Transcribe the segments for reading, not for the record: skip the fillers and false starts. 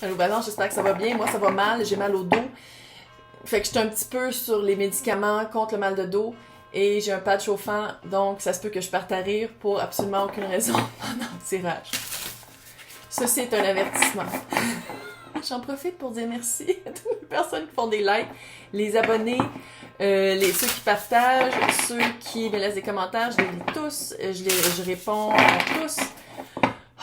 Allô Balance, j'espère que ça va bien. Moi, ça va mal, j'ai mal au dos. Fait que je suis un petit peu sur les médicaments contre le mal de dos et j'ai un pad chauffant, donc ça se peut que je parte à rire pour absolument aucune raison pendant le tirage. Ceci est un avertissement. J'en profite pour dire merci à toutes les personnes qui font des likes, les abonnés, ceux qui partagent, ceux qui me laissent des commentaires, je les lis tous, je réponds à tous.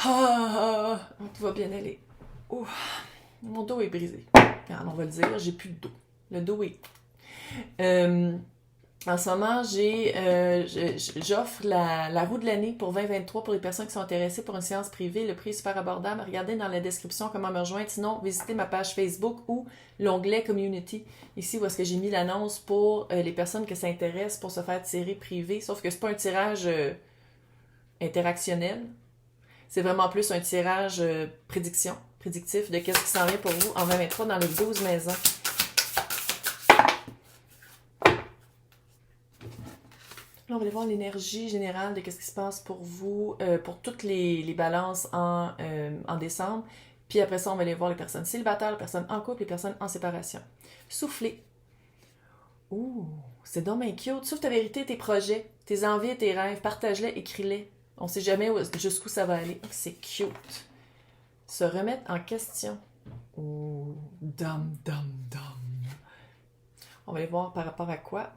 Tout va bien aller. Ouf, mon dos est brisé. Alors, on va le dire, j'ai plus de dos. Le dos est... en ce moment, j'offre la roue de l'année pour 2023 pour les personnes qui sont intéressées pour une séance privée. Le prix est super abordable. Regardez dans la description comment me rejoindre. Sinon, visitez ma page Facebook ou l'onglet Community. Ici, où est-ce que j'ai mis l'annonce pour les personnes que ça intéresse pour se faire tirer privé. Sauf que c'est pas un tirage interactionnel. C'est vraiment plus un tirage prédictif de qu'est-ce qui s'en vient pour vous en 2023 dans les 12 maisons. Là, on va aller voir l'énergie générale de qu'est-ce qui se passe pour vous, pour toutes les balances en décembre. Puis après ça, on va aller voir les personnes célibataires, les personnes en couple, les personnes en séparation. Soufflez. Ouh, c'est donc bien cute. Souffle ta vérité, tes projets, tes envies et tes rêves. Partage-les, écris-les. On sait jamais jusqu'où ça va aller. C'est cute. Se remettre en question. Ouh, dum. On va aller voir par rapport à quoi.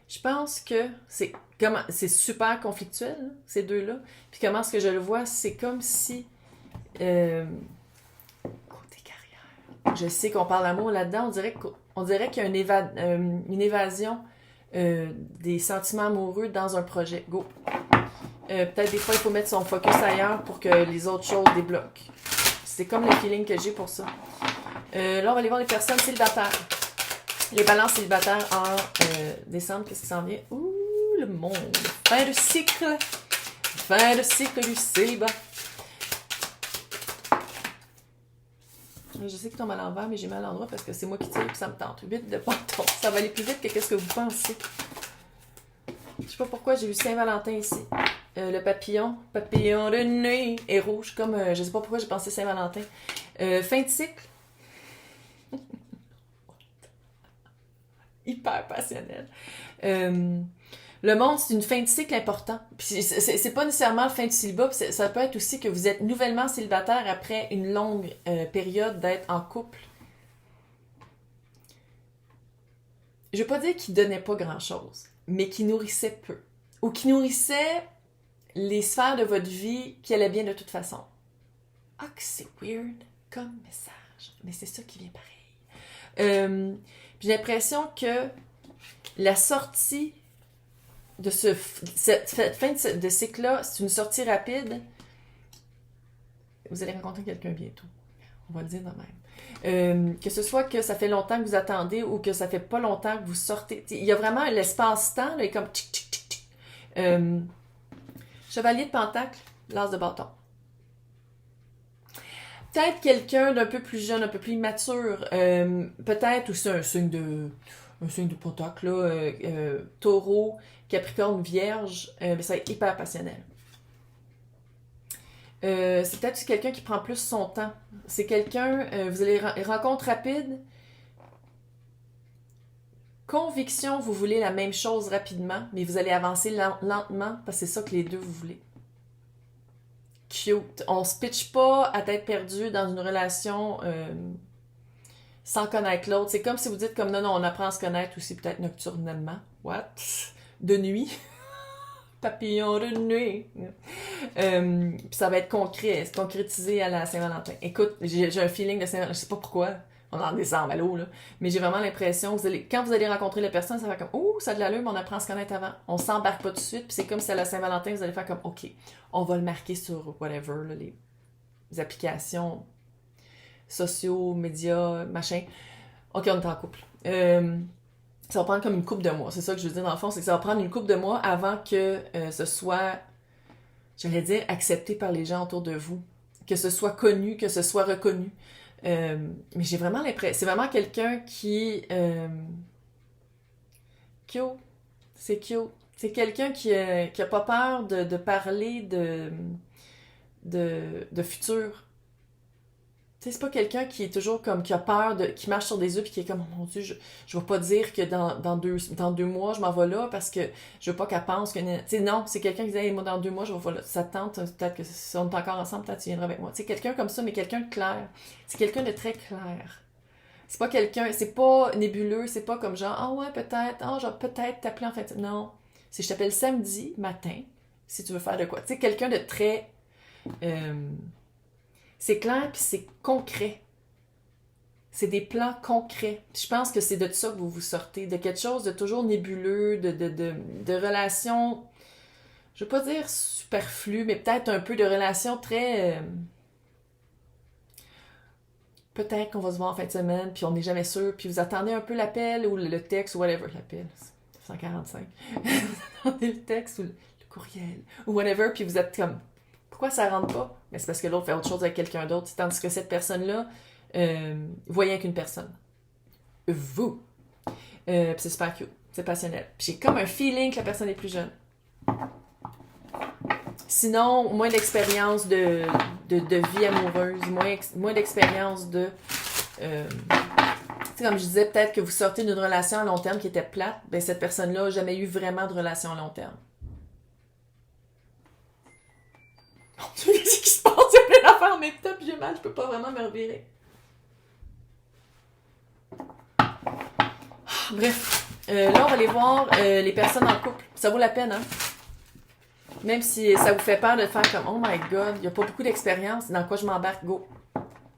Je pense que c'est super conflictuel, là, ces deux-là. Puis comment est-ce que je le vois, c'est comme si... côté carrière. Je sais qu'on parle d'amour là-dedans, on dirait qu'il y a une évasion des sentiments amoureux dans un projet. Go! Peut-être des fois, il faut mettre son focus ailleurs pour que les autres choses débloquent. C'est comme le feeling que j'ai pour ça. Là, on va aller voir les personnes célibataires. Les balances célibataires en décembre, qu'est-ce qui s'en vient? Ouh, le monde! Fin de cycle! Fin de cycle du célibat! Je sais que tombe à l'envers, mais j'ai mal à l'endroit parce que c'est moi qui tire et ça me tente. 8 de bâton. Ça va aller plus vite que qu'est-ce que vous pensez. Je sais pas pourquoi j'ai eu Saint-Valentin ici. Le papillon de nuit est rouge, comme je sais pas pourquoi j'ai pensé Saint-Valentin. Fin de cycle. Hyper passionnel. Le monde, c'est une fin de cycle important. Puis c'est pas nécessairement la fin du célibat, ça peut être aussi que vous êtes nouvellement célibataire après une longue période d'être en couple. Je veux pas dire qu'il donnait pas grand-chose, mais qu'il nourrissait peu. Ou qu'il nourrissait les sphères de votre vie qui allaient bien de toute façon. Ah, que c'est weird comme message. Mais c'est ça qui vient pareil. J'ai l'impression que la sortie de cette fin de cycle-là, c'est une sortie rapide. Vous allez rencontrer quelqu'un bientôt. On va le dire de même. Que ce soit que ça fait longtemps que vous attendez ou que ça fait pas longtemps que vous sortez. Il y a vraiment l'espace-temps, là, comme tchic, tchic, tchic, tchic. Chevalier de Pentacle, l'as de bâton. Peut-être quelqu'un d'un peu plus jeune, un peu plus immature, peut-être aussi un signe de Pentacle, là, Taureau, Capricorne, Vierge, mais ça va être hyper passionnel. C'est peut-être quelqu'un qui prend plus son temps. C'est quelqu'un, vous allez rencontre rapide, conviction, vous voulez la même chose rapidement, mais vous allez avancer lentement parce que c'est ça que les deux vous voulez. Cute. On se pitche pas à tête perdue dans une relation sans connaître l'autre. C'est comme si vous dites comme non, on apprend à se connaître aussi peut-être nocturnement. What? De nuit. Papillon de nuit. Puis ça va être concret, c'est concrétisé à la Saint-Valentin. Écoute, j'ai un feeling de Saint-Valentin, je sais pas pourquoi, on est en décembre, allô, là, mais j'ai vraiment l'impression que quand vous allez rencontrer la personne, ça va comme, ouh, ça a de l'allure, mais on apprend à se connaître avant. On s'embarque pas tout de suite, puis c'est comme si à la Saint-Valentin, vous allez faire comme, ok, on va le marquer sur whatever, là, les applications sociaux, médias, machin. Ok, on est en couple. Ça va prendre comme une couple de mois. C'est ça que je veux dire dans le fond, c'est que ça va prendre une couple de mois avant que ce soit, j'allais dire, accepté par les gens autour de vous. Que ce soit connu, que ce soit reconnu. Mais j'ai vraiment l'impression... C'est vraiment quelqu'un qui... cute. C'est cute. C'est quelqu'un qui a pas peur de parler de futur. Tu sais, c'est pas quelqu'un qui est toujours comme, qui a peur, qui marche sur des œufs puis qui est comme, oh mon Dieu, je vais pas dire que dans 2 mois, je m'en vais là parce que je veux pas qu'elle pense que... Tu sais, non, c'est quelqu'un qui dit, hey, moi, dans 2 mois, je vais là. Ça te tente, peut-être que si on est encore ensemble, peut-être tu viendras avec moi. Tu sais, quelqu'un comme ça, mais quelqu'un de clair. C'est quelqu'un de très clair. C'est pas quelqu'un, c'est pas nébuleux, c'est pas comme genre, ah ouais, peut-être, ah, genre, peut-être t'appeler en fait. Non. C'est je t'appelle samedi matin, si tu veux faire de quoi. Tu sais, quelqu'un de très... c'est clair puis c'est concret. C'est des plans concrets. Puis je pense que c'est de ça que vous vous sortez, de quelque chose de toujours nébuleux, de relations, je veux pas dire superflues, mais peut-être un peu de relations très... peut-être qu'on va se voir en fin de semaine, puis on n'est jamais sûr, puis vous attendez un peu l'appel ou le texte ou whatever. L'appel, 145. Vous attendez le texte ou le courriel ou whatever, puis vous êtes comme... Pourquoi ça rentre pas? Mais c'est parce que l'autre fait autre chose avec quelqu'un d'autre. Tandis que cette personne-là, voyait qu'une personne. Vous. Puis c'est super cute. C'est passionnel. Puis j'ai comme un feeling que la personne est plus jeune. Sinon, moins d'expérience de vie amoureuse, moins d'expérience de... tu sais, comme je disais, peut-être que vous sortez d'une relation à long terme qui était plate. Ben cette personne-là n'a jamais eu vraiment de relation à long terme. Mon Dieu, qu'est-ce qui se passe? Il y a plein d'affaires en même temps, puis j'ai mal, je peux pas vraiment me revirer. Bref, là, on va aller voir les personnes en couple. Ça vaut la peine, hein? Même si ça vous fait peur de faire comme « Oh my God, il n'y a pas beaucoup d'expérience. Dans quoi je m'embarque? Go! »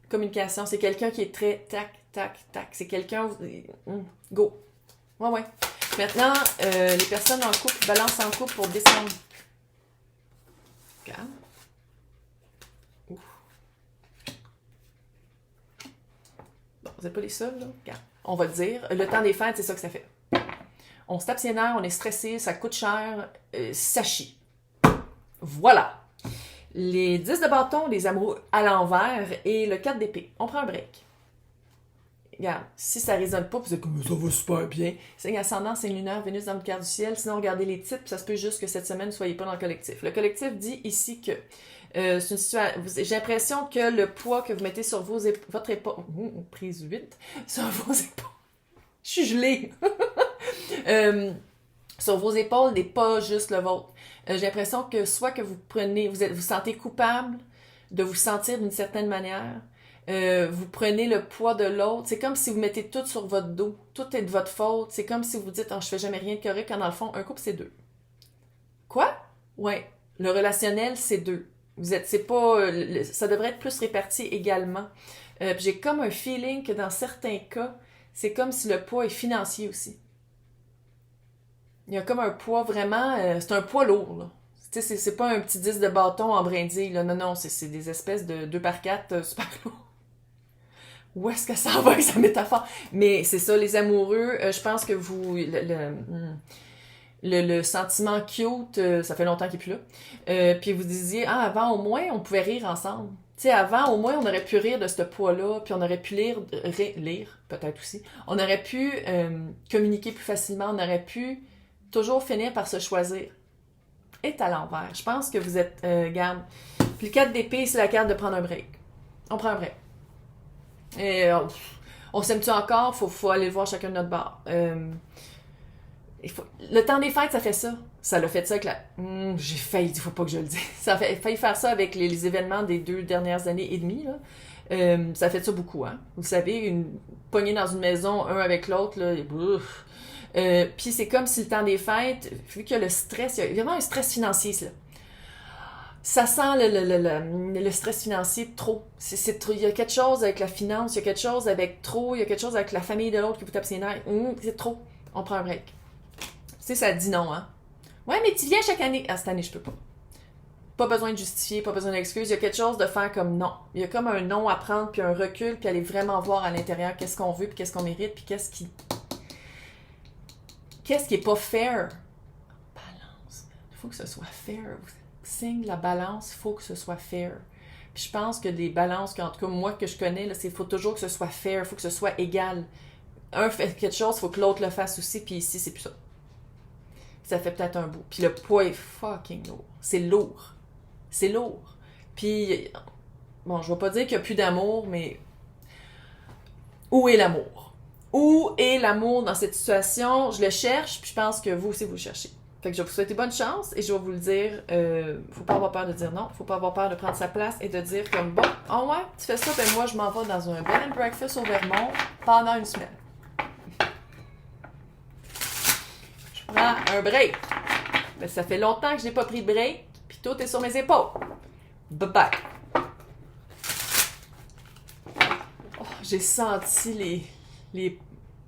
Communication, c'est quelqu'un qui est très tac, tac, tac. C'est quelqu'un... go! Ouais, ouais. Maintenant, les personnes en couple, balance en couple pour décembre. Regarde. Ouf. Bon, vous n'êtes pas les seuls, là? Regarde. On va le dire. Le temps des fêtes, c'est ça que ça fait. On se tape ses nerfs, on est stressé, ça coûte cher, ça chie. Voilà. Les 10 de bâton, les amoureux à l'envers et le 4 d'épée. On prend un break. Regarde, si ça ne résonne pas, vous êtes comme ça va super bien. Signe ascendant, signe lunaire, Vénus dans le quart du ciel. Sinon, regardez les titres, puis ça se peut juste que cette semaine, ne soyez pas dans le collectif. Le collectif dit ici que c'est une situation. J'ai l'impression que le poids que vous mettez sur votre épaule. Prise 8. Sur vos épaules. Je suis gelée. Sur vos épaules n'est pas juste le vôtre. J'ai l'impression que soit que vous sentez coupable de vous sentir d'une certaine manière, vous prenez le poids de l'autre. C'est comme si vous mettez tout sur votre dos. Tout est de votre faute. C'est comme si vous dites « Oh, je fais jamais rien de correct », quand dans le fond, un couple, c'est 2. Quoi? Ouais. Le relationnel, c'est 2. C'est pas... ça devrait être plus réparti également. Puis j'ai comme un feeling que dans certains cas, c'est comme si le poids est financier aussi. Il y a comme un poids vraiment... c'est un poids lourd, là. Tu sais, c'est pas un petit 10 de bâton en brindille, là. Non, c'est des espèces de 2x4 super lourds. Où est-ce que ça va avec sa métaphore? Mais c'est ça, les amoureux, je pense que vous... Le sentiment cute, ça fait longtemps qu'il est plus là. Puis vous disiez, avant, au moins, on pouvait rire ensemble. Tu sais, avant, au moins, on aurait pu rire de ce poids-là, puis on aurait pu lire, peut-être aussi. On aurait pu communiquer plus facilement, on aurait pu toujours finir par se choisir. Et à l'envers. Je pense que vous êtes... garde. Puis le 4 d'épée, c'est la carte de prendre un break. On prend un break. Et on s'aime-tu encore? Faut aller le voir chacun de notre bord. Le temps des fêtes, ça fait ça. Ça l'a fait ça avec la... j'ai failli, il faut pas que je le dise. Ça a failli faire ça avec les événements des 2 dernières années et demie, là. Ça fait ça beaucoup, hein. Vous savez, pognée dans une maison, un avec l'autre, là, puis c'est comme si le temps des fêtes, vu qu'il y a le stress, il y a vraiment un stress financier, là. Ça sent le stress financier trop. Il y a quelque chose avec la finance, il y a quelque chose avec trop, il y a quelque chose avec la famille de l'autre qui vous tape ses nerfs. C'est trop. On prend un break. Tu sais, ça dit non, hein. Ouais, mais tu viens chaque année. Cette année, je peux pas. Pas besoin de justifier, pas besoin d'excuses. Il y a quelque chose de faire comme non. Il y a comme un non à prendre, puis un recul, puis aller vraiment voir à l'intérieur qu'est-ce qu'on veut, puis qu'est-ce qu'on mérite, puis qu'est-ce qui est pas fair. Balance. Il faut que ce soit fair. Signe la balance, il faut que ce soit fair. Puis je pense que des balances, en tout cas moi que je connais, il faut toujours que ce soit fair, il faut que ce soit égal. Un fait quelque chose, il faut que l'autre le fasse aussi, puis ici, c'est plus ça. Ça fait peut-être un bout. Puis le poids est fucking lourd. C'est lourd. C'est lourd. Puis bon, je vais pas dire qu'il n'y a plus d'amour, mais où est l'amour? Où est l'amour dans cette situation? Je le cherche, puis je pense que vous aussi, vous le cherchez. Fait que je vais vous souhaiter bonne chance et je vais vous le dire, faut pas avoir peur de dire non, faut pas avoir peur de prendre sa place et de dire comme bon, oh ouais, tu fais ça, ben moi je m'en vais dans un bed and breakfast au Vermont pendant une semaine. Je prends un break. Ben, ça fait longtemps que je n'ai pas pris de break, puis tout est sur mes épaules. Bye bye. Oh, j'ai senti les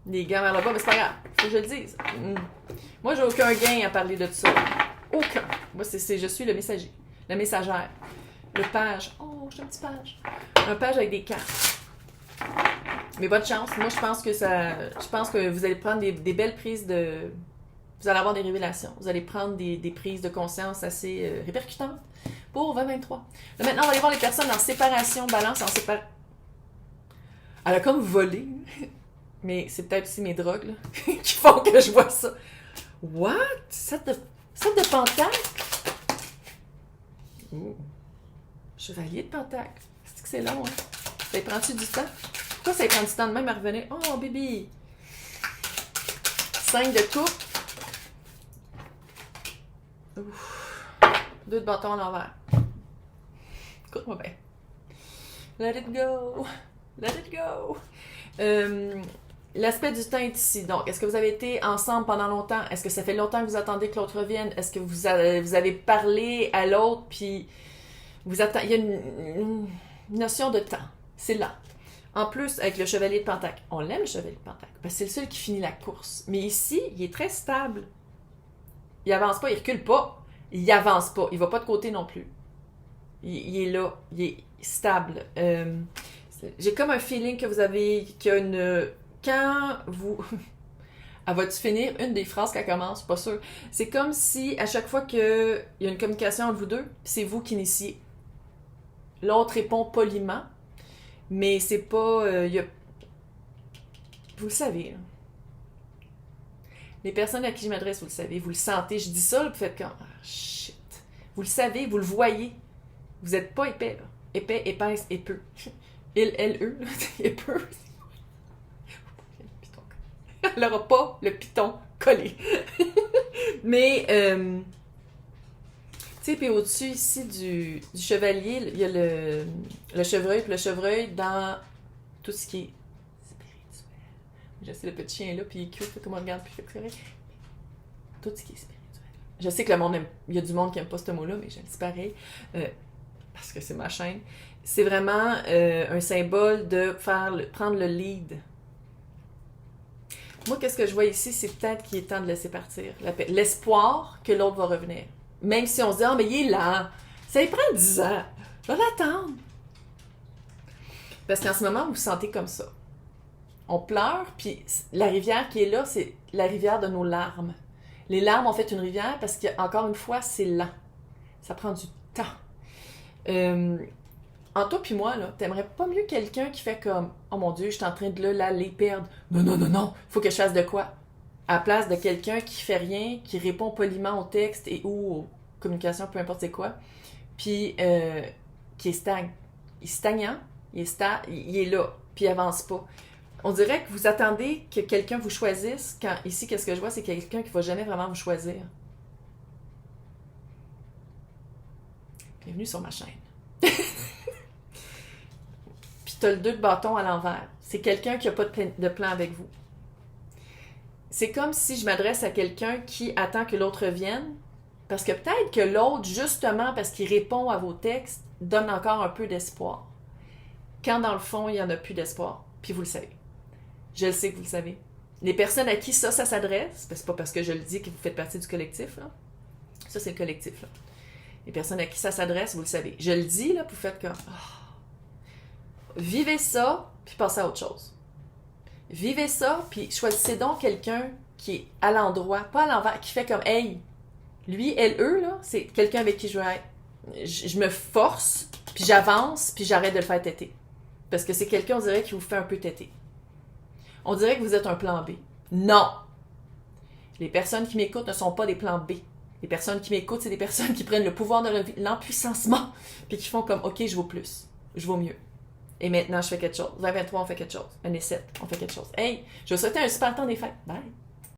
gants vers le bas, mais c'est pas grave, faut que je le dise. Moi, j'ai aucun gain à parler de tout ça. Aucun. Moi, je suis le messager, la messagère, le page. Oh, je suis un petit page. Un page avec des cartes. Mais bonne chance. Moi, je pense que vous allez prendre des belles prises de... Vous allez avoir des révélations. Vous allez prendre des prises de conscience assez répercutantes pour 2023. Là, maintenant, on va aller voir les personnes en séparation, balance en séparation. Elle a comme volé. Mais c'est peut-être aussi mes drogues là, qui font que je vois ça. What? Sept de pentacle? Ouh. Chevalier de pentacle. C'est que c'est long, hein? Ça prend-tu du temps? Pourquoi ça prend du temps de même à revenir? Oh, bébé! 5 de coupe. Ouf. 2 de bâton à l'envers. Écoute-moi bien. Let it go. Let it go. L'aspect du temps est ici. Donc, est-ce que vous avez été ensemble pendant longtemps? Est-ce que ça fait longtemps que vous attendez que l'autre revienne? Est-ce que vous avez parlé à l'autre, puis il y a une notion de temps. C'est là. En plus, avec le chevalier de pentacle, on l'aime le chevalier de pentacle, parce que c'est le seul qui finit la course. Mais ici, il est très stable. Il avance pas, il recule pas. Il avance pas. Il va pas de côté non plus. Il est là. Il est stable. J'ai comme un feeling que qu'il y a une... Quand vous... Elle va-tu finir une des phrases qu'elle commence? Pas sûr. C'est comme si, à chaque fois qu'il y a une communication entre vous deux, c'est vous qui initiez. L'autre répond poliment, mais c'est pas... Vous le savez, là. Les personnes à qui je m'adresse, vous le savez, vous le sentez. Je dis ça, là, vous faites comme... Ah, shit. Vous le savez, vous le voyez. Vous n'êtes pas épais, là. Épais, épaisse, épeux. Eux, là, épeux. Elle n'aura pas le piton collé. Mais, tu sais, puis au-dessus ici du chevalier, il y a le chevreuil. Puis le chevreuil, dans tout ce qui est spirituel. Je sais, le petit chien là, puis il est cute, tout le monde regarde, puis il fait tout ce qui est spirituel. Je sais que le monde il y a du monde qui n'aime pas ce mot-là, mais je le dis pareil, parce que c'est ma chaîne. C'est vraiment un symbole de prendre le lead. Moi, qu'est-ce que je vois ici, c'est peut-être qu'il est temps de laisser partir. L'espoir que l'autre va revenir. Même si on se dit, ah, mais il est là. Ça lui prend 10 ans. Je vais l'attendre. Parce qu'en ce moment, vous vous sentez comme ça. On pleure, puis la rivière qui est là, c'est la rivière de nos larmes. Les larmes ont fait une rivière parce qu'encore une fois, c'est lent. Ça prend du temps. En toi puis moi, là, t'aimerais pas mieux quelqu'un qui fait comme « Oh mon Dieu, je suis en train de l'aller perdre. Non, faut que je fasse de quoi? » À la place de quelqu'un qui fait rien, qui répond poliment au texte et ou aux communications, peu importe c'est quoi, puis qui est stagnant, il est là, puis il avance pas. On dirait que vous attendez que quelqu'un vous choisisse, quand ici, qu'est-ce que je vois, c'est quelqu'un qui va jamais vraiment vous choisir. Bienvenue sur ma chaîne. Tu as le 2 de bâton à l'envers. C'est quelqu'un qui n'a pas de plan avec vous. C'est comme si je m'adresse à quelqu'un qui attend que l'autre revienne, parce que peut-être que l'autre, justement parce qu'il répond à vos textes, donne encore un peu d'espoir. Quand dans le fond, il n'y en a plus d'espoir. Puis vous le savez. Je le sais que vous le savez. Les personnes à qui ça s'adresse, c'est pas parce que je le dis que vous faites partie du collectif, là. Ça, c'est le collectif, là. Les personnes à qui ça s'adresse, vous le savez. Je le dis, là, puis vous faites comme... Oh. Vivez ça, puis passez à autre chose. Vivez ça, puis choisissez donc quelqu'un qui est à l'endroit, pas à l'envers, qui fait comme « Hey, lui, elle, eux, là, c'est quelqu'un avec qui je veux être. Je me force, puis j'avance, puis j'arrête de le faire têter. » Parce que c'est quelqu'un, on dirait, qui vous fait un peu têter. On dirait que vous êtes un plan B. Non! Les personnes qui m'écoutent ne sont pas des plans B. Les personnes qui m'écoutent, c'est des personnes qui prennent le pouvoir de l'empuissancement, puis qui font comme « Ok, je vaux plus. » je vaux mieux. Et maintenant, je fais quelque chose. 2023, on fait quelque chose. 2027, on fait quelque chose. Hey, je vous souhaite un super temps des fêtes. Bye!